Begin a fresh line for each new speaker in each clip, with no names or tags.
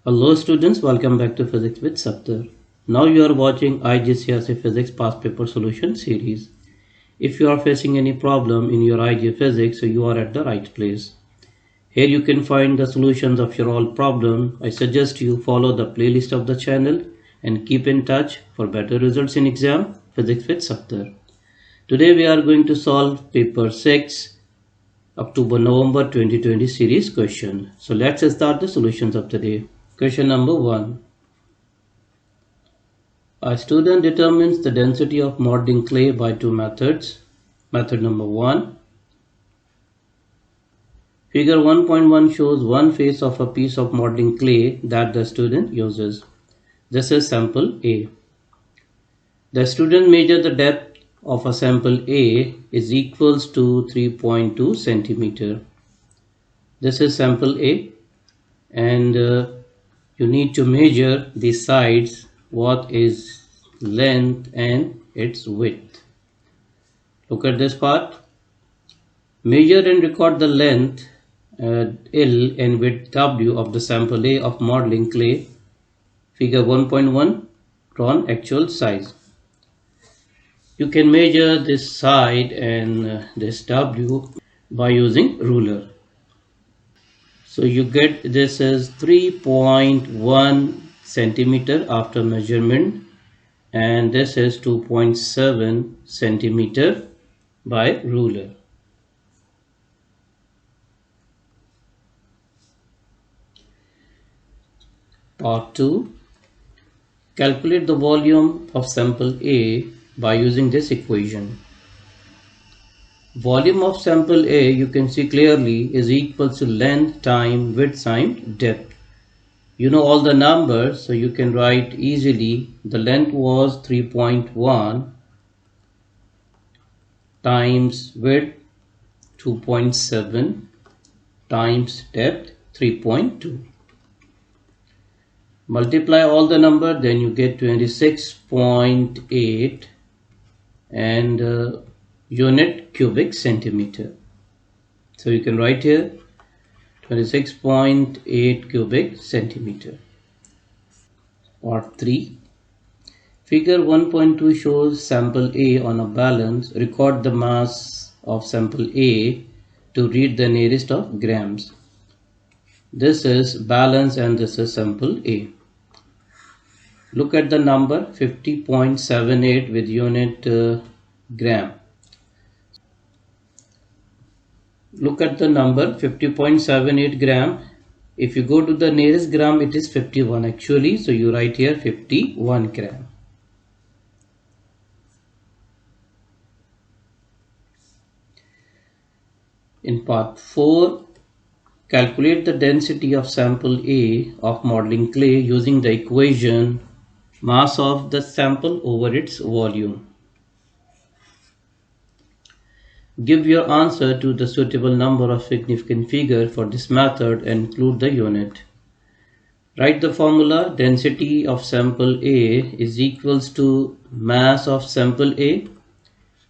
Hello students, welcome back to Physics with Safdar. Now you are watching IGCSE Physics Past Paper Solution series. If you are facing any problem in your IG Physics, so you are at the right place. Here you can find the solutions of your all problem. I suggest you follow the playlist of the channel and keep in touch for better results in exam Physics with Safdar. Today we are going to solve paper 6 October-November 2020 series question. So let's start the solutions of the day. Question number 1. A student determines the density of modeling clay by two methods. Method number 1. Figure 1.1 shows one face of a piece of modeling clay that the student uses. This is sample A. The student measures the depth of a sample A is equals to 3.2 centimeter. This is sample A, and you need to measure the sides, what is length and its width. Look at this part. Measure and record the length L and width W of the sample A of modeling clay. Figure 1.1 drawn actual size. You can measure this side and this W by using ruler. So you get this is 3.1 centimeter after measurement, and this is 2.7 centimeter by ruler. Part 2. Calculate the volume of sample A by using this equation. Volume of sample A, you can see clearly, is equal to length time width times depth. You know all the numbers, so you can write easily. The length was 3.1 times width 2.7 times depth 3.2. Multiply all the number, then you get 26.8 and unit cubic centimeter. So you can write here 26.8 cubic centimeter. Part 3. Figure 1.2 shows sample A on a balance. Record the mass of sample A to read the nearest of grams. This is balance and this is sample A. Look at the number 50.78 with unit gram. Look at the number 50.78 gram. If you go to the nearest gram, it is 51 actually. So you write here 51 gram. In part 4, calculate the density of sample A of modeling clay using the equation mass of the sample over its volume. Give your answer to the suitable number of significant figure for this method and include the unit. Write the formula. Density of sample A is equals to mass of sample A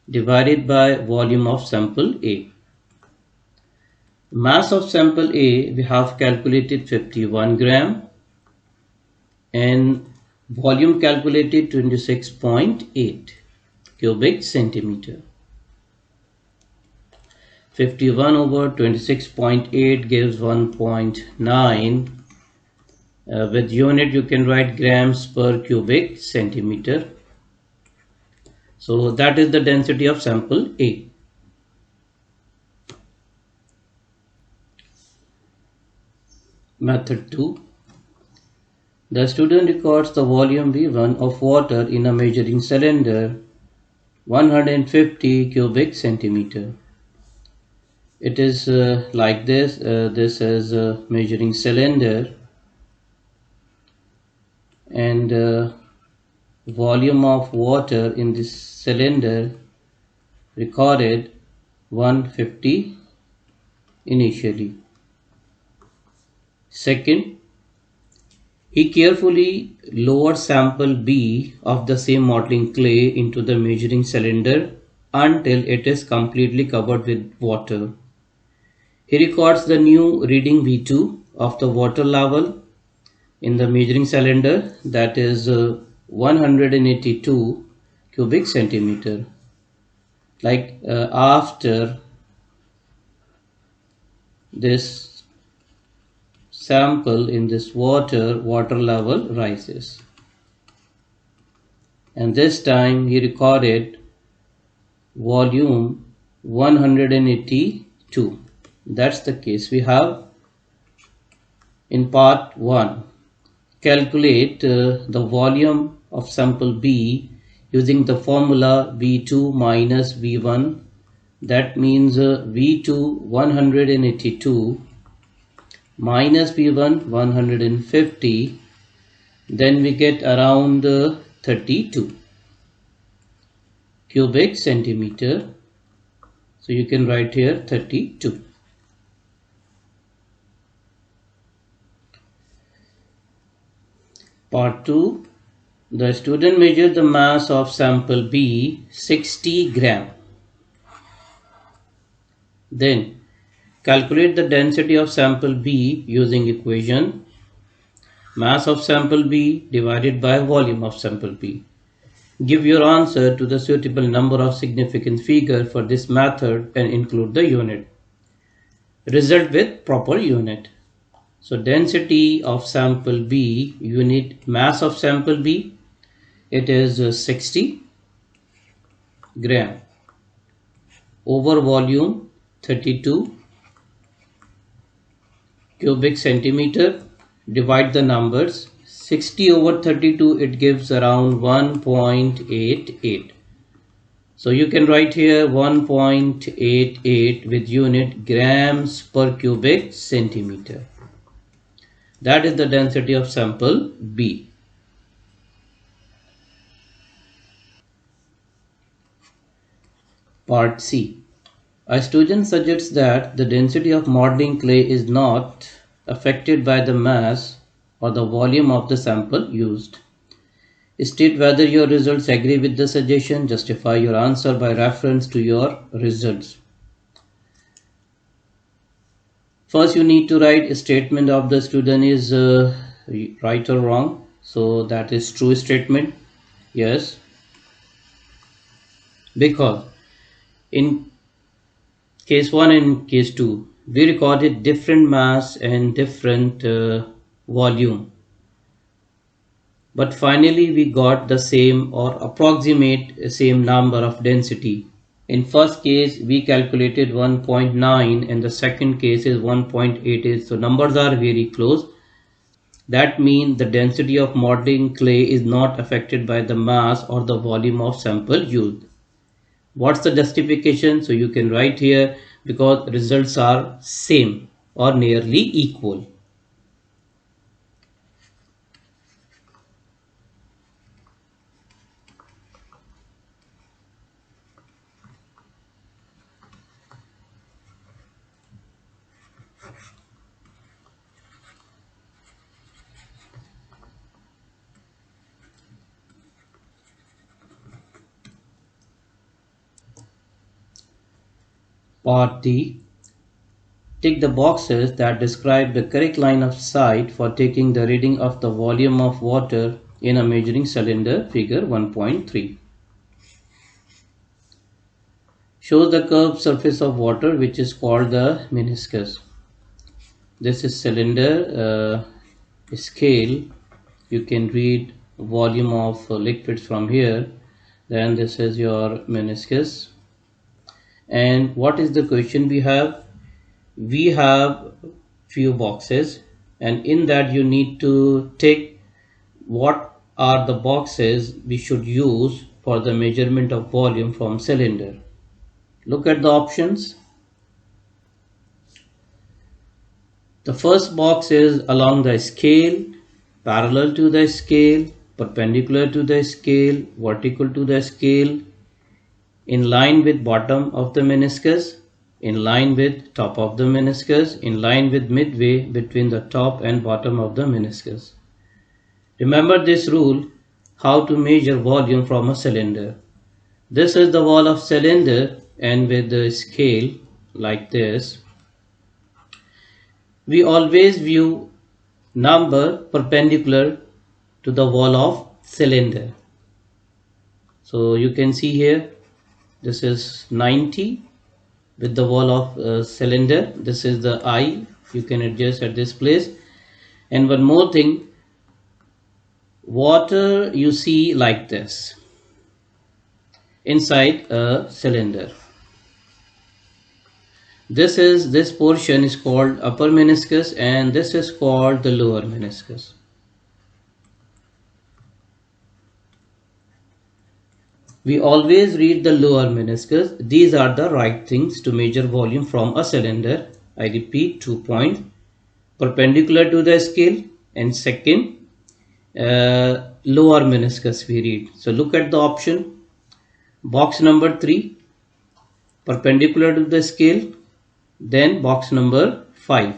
divided by volume of sample A. Mass of sample A we have calculated 51 gram and volume calculated 26.8 cubic centimeter. 51 over 26.8 gives 1.9. With unit you can write grams per cubic centimeter. So that is the density of sample A. Method 2. The student records the volume V1 of water in a measuring cylinder 150 cubic centimeter. It is like this. This is a measuring cylinder and volume of water in this cylinder recorded 150 initially. Second, he carefully lowered sample B of the same modeling clay into the measuring cylinder until it is completely covered with water. He records the new reading V2 of the water level in the measuring cylinder, that is 182 cubic centimeter. Like after this sample in this water level rises, and this time he recorded volume 182. That's the case. We have in part 1, calculate the volume of sample B using the formula V2 minus V1. That means V2 182 minus V1 150. Then we get around 32 cubic centimeter. So you can write here 32. Part 2. The student measured the mass of sample B 60 gram. Then calculate the density of sample B using equation mass of sample B divided by volume of sample B. Give your answer to the suitable number of significant figure for this method and include the unit. Result with proper unit. So density of sample B, unit mass of sample B, it is 60 gram over volume 32 cubic centimeter. Divide the numbers. 60 over 32, it gives around 1.88. So you can write here 1.88 with unit grams per cubic centimeter. That is the density of sample B. Part C. A student suggests that the density of modeling clay is not affected by the mass or the volume of the sample used. State whether your results agree with the suggestion. Justify your answer by reference to your results. First, you need to write a statement of the student is right or wrong. So that is true statement. Yes. Because in case 1 and case 2, we recorded different mass and different volume. But finally we got the same or approximate same number of density. In first case we calculated 1.9 and the second case is 1.8. So numbers are very close. That means the density of modeling clay is not affected by the mass or the volume of sample used. What's the justification? So you can write here because results are same or nearly equal. Part D. Tick the boxes that describe the correct line of sight for taking the reading of the volume of water in a measuring cylinder, figure 1.3. Shows the curved surface of water which is called the meniscus. This is cylinder scale. You can read volume of liquids from here. Then this is your meniscus. And what is the question we have? We have few boxes, and in that you need to tick what are the boxes we should use for the measurement of volume from cylinder. Look at the options. The first box is along the scale, parallel to the scale, perpendicular to the scale, vertical to the scale, in line with bottom of the meniscus, in line with top of the meniscus, in line with midway between the top and bottom of the meniscus. Remember this rule, how to measure volume from a cylinder. This is the wall of cylinder, and with the scale like this, we always view number perpendicular to the wall of cylinder. So you can see here, this is 90 with the wall of cylinder. This is the I. You can adjust at this place. And one more thing, water you see like this inside a cylinder. This portion is called upper meniscus and this is called the lower meniscus. We always read the lower meniscus. These are the right things to measure volume from a cylinder. I repeat, 2 points perpendicular to the scale, and second, lower meniscus we read. So look at the option, box number 3, perpendicular to the scale, then box number 5,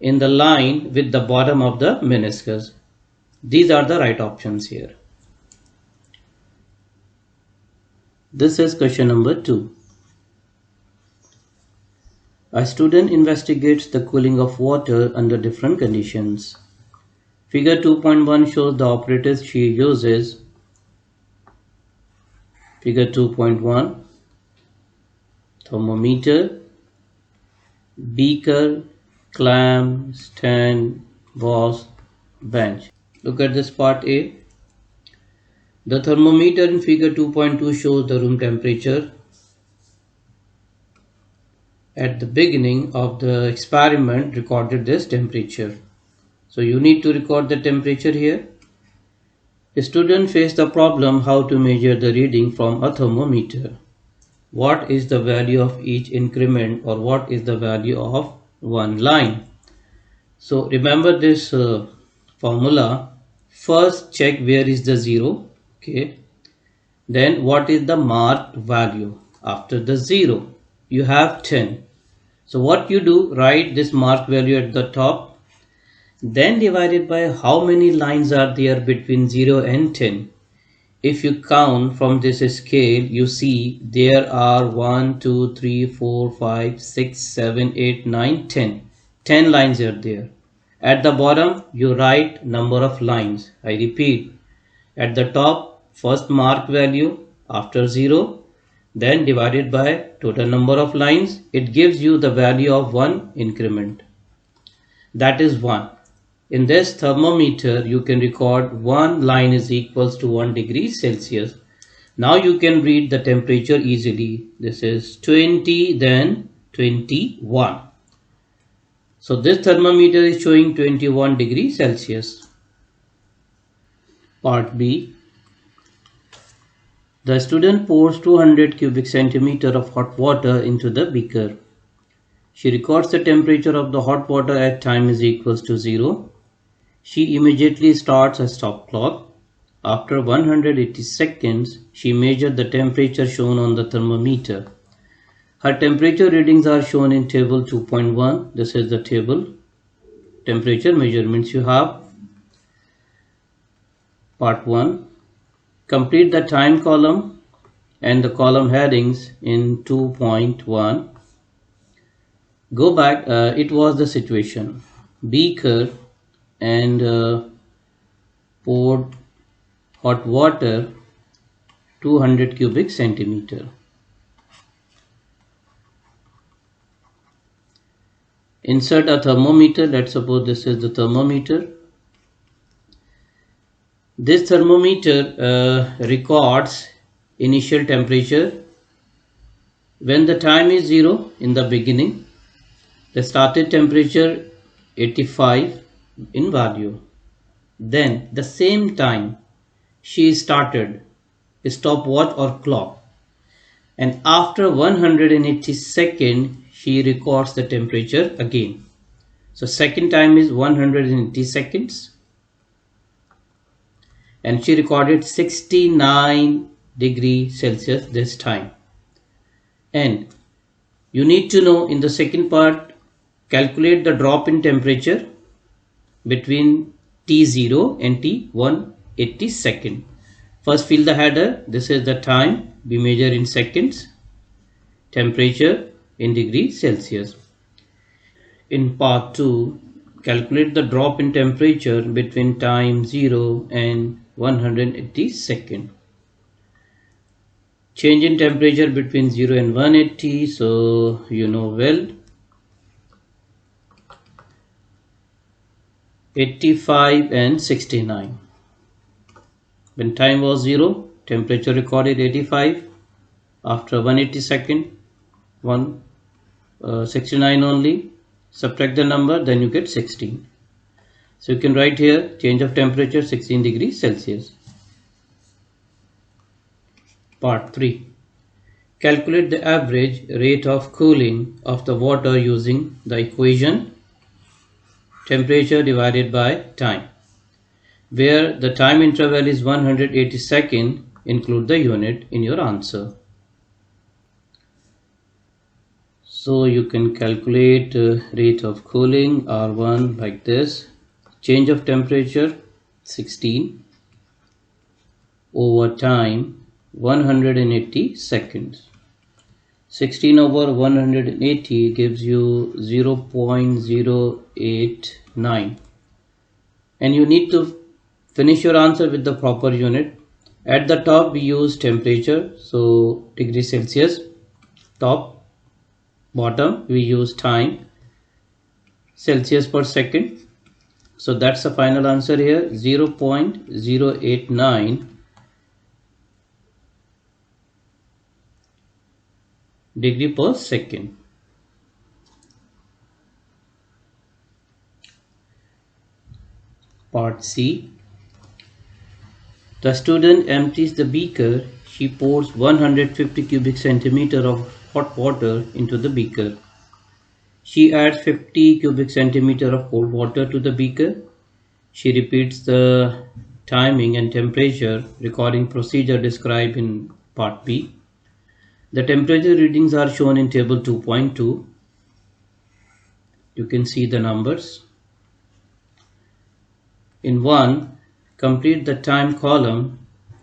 in the line with the bottom of the meniscus. These are the right options here. This is question number 2. A student investigates the cooling of water under different conditions. Figure 2.1 shows the apparatus she uses. Figure 2.1, thermometer, beaker, clamp, stand, vase, bench. Look at this part A. The thermometer in figure 2.2 shows the room temperature at the beginning of the experiment. Recorded this temperature. So you need to record the temperature here. The student faced the problem how to measure the reading from a thermometer. What is the value of each increment, or what is the value of one line? So remember this formula. First check where is the 0. Okay. Then what is the marked value after the 0? You have 10. So what you do, write this marked value at the top, then divide it by how many lines are there between 0 and 10. If you count from this scale, you see there are 1, 2, 3, 4, 5, 6, 7, 8, 9, 10. 10 lines are there. At the bottom, you write number of lines. I repeat, at the top, first mark value after 0, then divided by total number of lines. It gives you the value of one increment. That is 1. In this thermometer, you can record one line is equals to 1 degree Celsius. Now you can read the temperature easily. This is 20, then 21. So this thermometer is showing 21 degrees Celsius. Part B. The student pours 200 cubic centimeter of hot water into the beaker. She records the temperature of the hot water at time is equals to 0. She immediately starts a stop clock. After 180 seconds, she measured the temperature shown on the thermometer. Her temperature readings are shown in table 2.1. This is the table. Temperature measurements you have. Part 1. Complete the time column and the column headings in 2.1. Go back, it was the situation. Beaker and poured hot water 200 cubic centimeter. Insert a thermometer. Let's suppose this is the thermometer. This thermometer records initial temperature when the time is 0 in the beginning. The started temperature 85 in value. Then the same time she started a stopwatch or clock, and after 180 seconds she records the temperature again. So second time is 180 seconds. And she recorded 69 degrees Celsius this time. And you need to know in the second part, calculate the drop in temperature between T0 and T180 second. First fill the header. This is the time we measure in seconds. Temperature in degrees Celsius. In part 2, Calculate the drop in temperature between time 0 and 180 seconds. Change in temperature between 0 and 180, so you know well. 85 and 69. When time was 0, temperature recorded 85. After 180 seconds, 69 only. Subtract the number, then you get 16. So you can write here change of temperature 16 degrees Celsius. Part 3. Calculate the average rate of cooling of the water using the equation temperature divided by time, where the time interval is 180 seconds. Include the unit in your answer. So you can calculate rate of cooling R1 like this. Change of temperature 16 over time 180 seconds. 16 over 180 gives you 0.089, and you need to finish your answer with the proper unit. At the top we use temperature, so degree Celsius. Top, bottom we use time, Celsius per second. So that's the final answer here, 0.089 degree per second. Part C. The student empties the beaker. She pours 150 cubic centimeter of hot water into the beaker. She adds 50 cubic centimeter of cold water to the beaker. She repeats the timing and temperature recording procedure described in Part B. The temperature readings are shown in table 2.2. You can see the numbers. In 1, complete the time column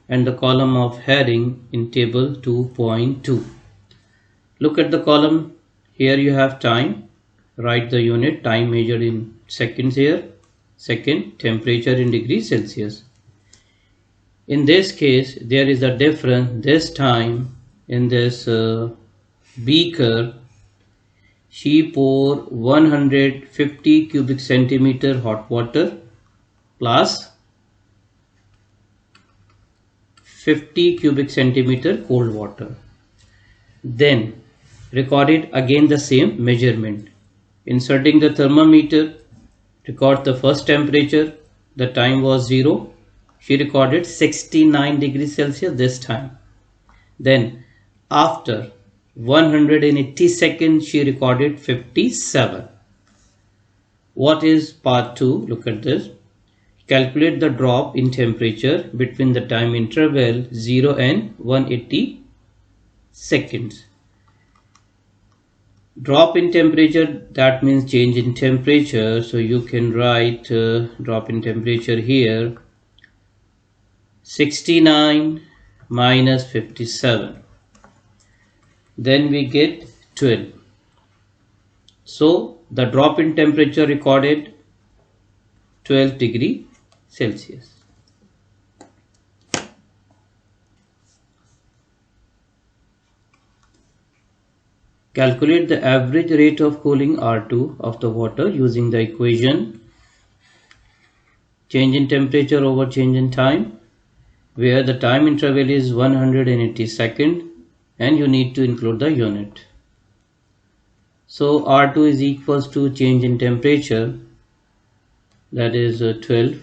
and the column of heading in table 2.2. Look at the column. Here you have time. Write the unit, time measured in seconds here. Second, temperature in degrees Celsius. In this case, there is a difference. This time in this beaker, she pour 150 cubic centimeter hot water plus 50 cubic centimeter cold water. Then recorded again the same measurement. Inserting the thermometer, record the first temperature. The time was 0. She recorded 69 degrees Celsius this time. Then after 180 seconds, she recorded 57. What is part 2? Look at this. Calculate the drop in temperature between the time interval 0 and 180 seconds. Drop in temperature, that means change in temperature. So you can write drop in temperature here, 69 minus 57. Then we get 12. So the drop in temperature recorded 12 degree Celsius. Calculate the average rate of cooling R2 of the water using the equation change in temperature over change in time, where the time interval is 180 seconds and you need to include the unit. So R2 is equals to change in temperature, that is 12,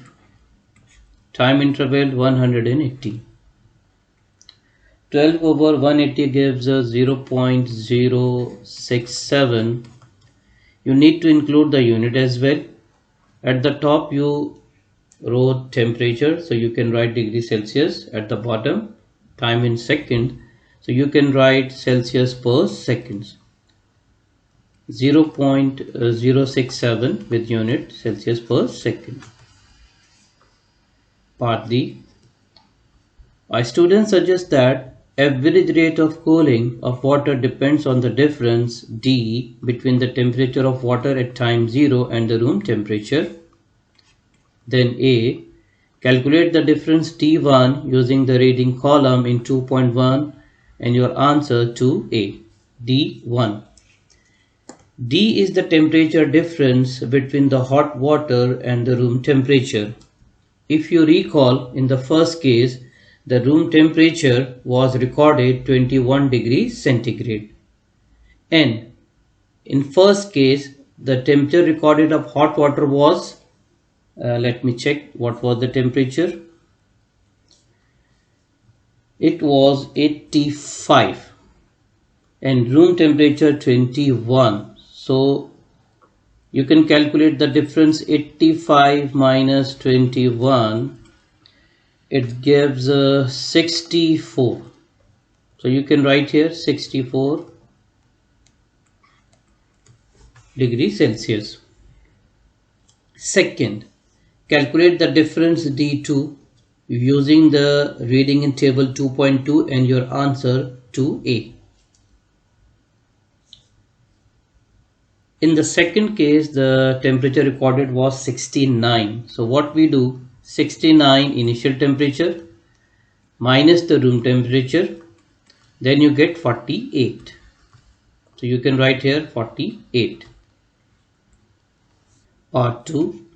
time interval 180. 12 over 180 gives us 0.067. You need to include the unit as well. At the top you wrote temperature, so you can write degree Celsius. At the bottom, time in second, so you can write Celsius per seconds. 0.067 with unit Celsius per second. Part D. A student suggests that Average rate of cooling of water depends on the difference D between the temperature of water at time 0 and the room temperature. Then A. Calculate the difference T1 using the reading column in 2.1 and your answer to A. D1. D is the temperature difference between the hot water and the room temperature. If you recall, in the first case, the room temperature was recorded 21 degrees centigrade. And in first case, the temperature recorded of hot water was, let me check what was the temperature. It was 85 and room temperature 21. So you can calculate the difference 85 minus 21. It gives 64. So you can write here 64 degrees Celsius. Second, calculate the difference D2 using the reading in table 2.2 and your answer to A. In the second case, the temperature recorded was 69. So what we do, 69 initial temperature minus the room temperature, then you get 48. So you can write here 48. Part 2.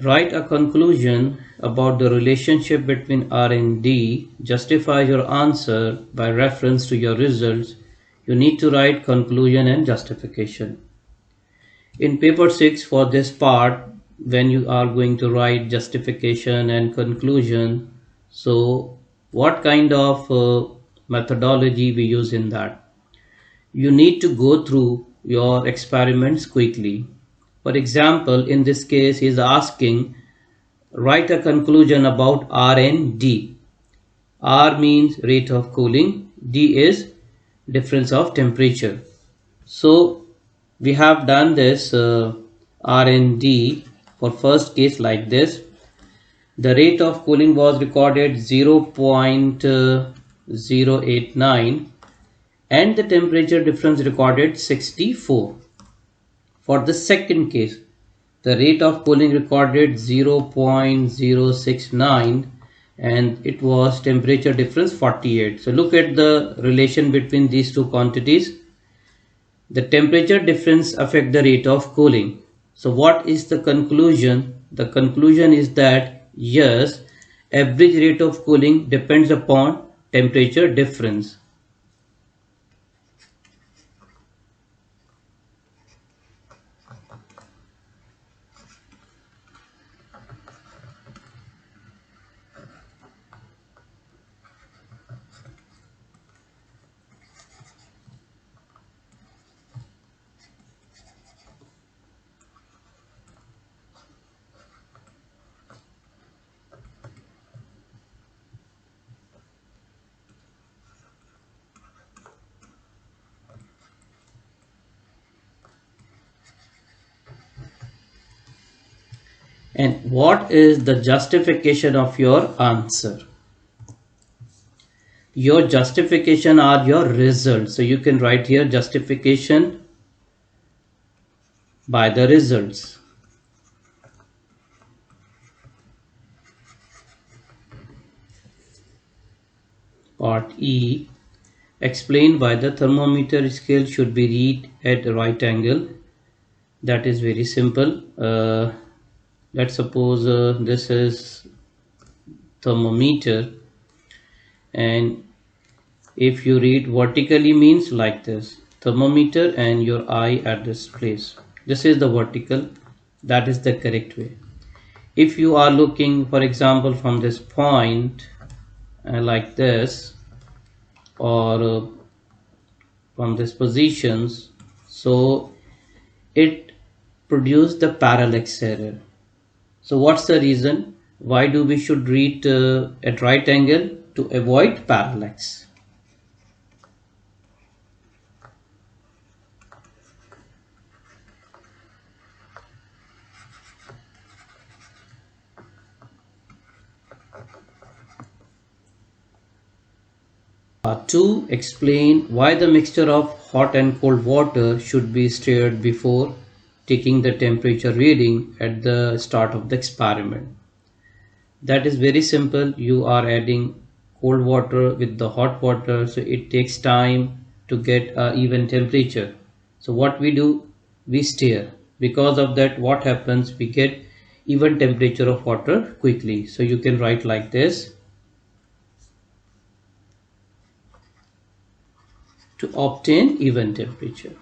Write a conclusion about the relationship between R and D. Justify your answer by reference to your results. You need to write conclusion and justification. In paper 6 for this part, when you are going to write justification and conclusion, so what kind of methodology we use in that? You need to go through your experiments quickly. For example, in this case, he is asking, write a conclusion about R and D. R means rate of cooling, D is difference of temperature. So we have done this R and D for first case like this. The rate of cooling was recorded 0.089 and the temperature difference recorded 64. For the second case, the rate of cooling recorded 0.069 and it was temperature difference 48. So look at the relation between these two quantities. The temperature difference affect the rate of cooling. So what is the conclusion? The conclusion is that yes, average rate of cooling depends upon temperature difference. And what is the justification of your answer? Your justification are your results. So you can write here justification by the results. Part E. Explain why the thermometer scale should be read at a right angle. That is very simple. Let's suppose this is thermometer, and if you read vertically means like this, thermometer and your eye at this place. This is the vertical, that is the correct way. If you are looking, for example, from this point like this, or from this positions, so it produced the parallax error. So what's the reason? Why do we should read at right angle? To avoid parallax. 2. Explain why the mixture of hot and cold water should be stirred before taking the temperature reading at the start of the experiment. That is very simple. You are adding cold water with the hot water, so it takes time to get an even temperature. So what we do, we stir. Because of that, what happens, we get even temperature of water quickly. So you can write like this: to obtain even temperature.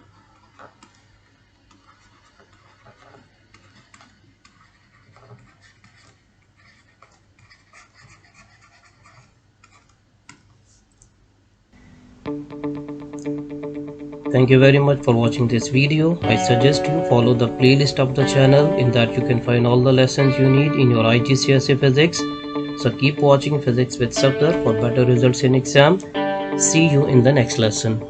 Thank you very much for watching this video. I suggest you follow the playlist of the channel. In that you can find all the lessons you need in your IGCSE physics. So keep watching Physics with Safdar for better results in exam. See you in the next lesson.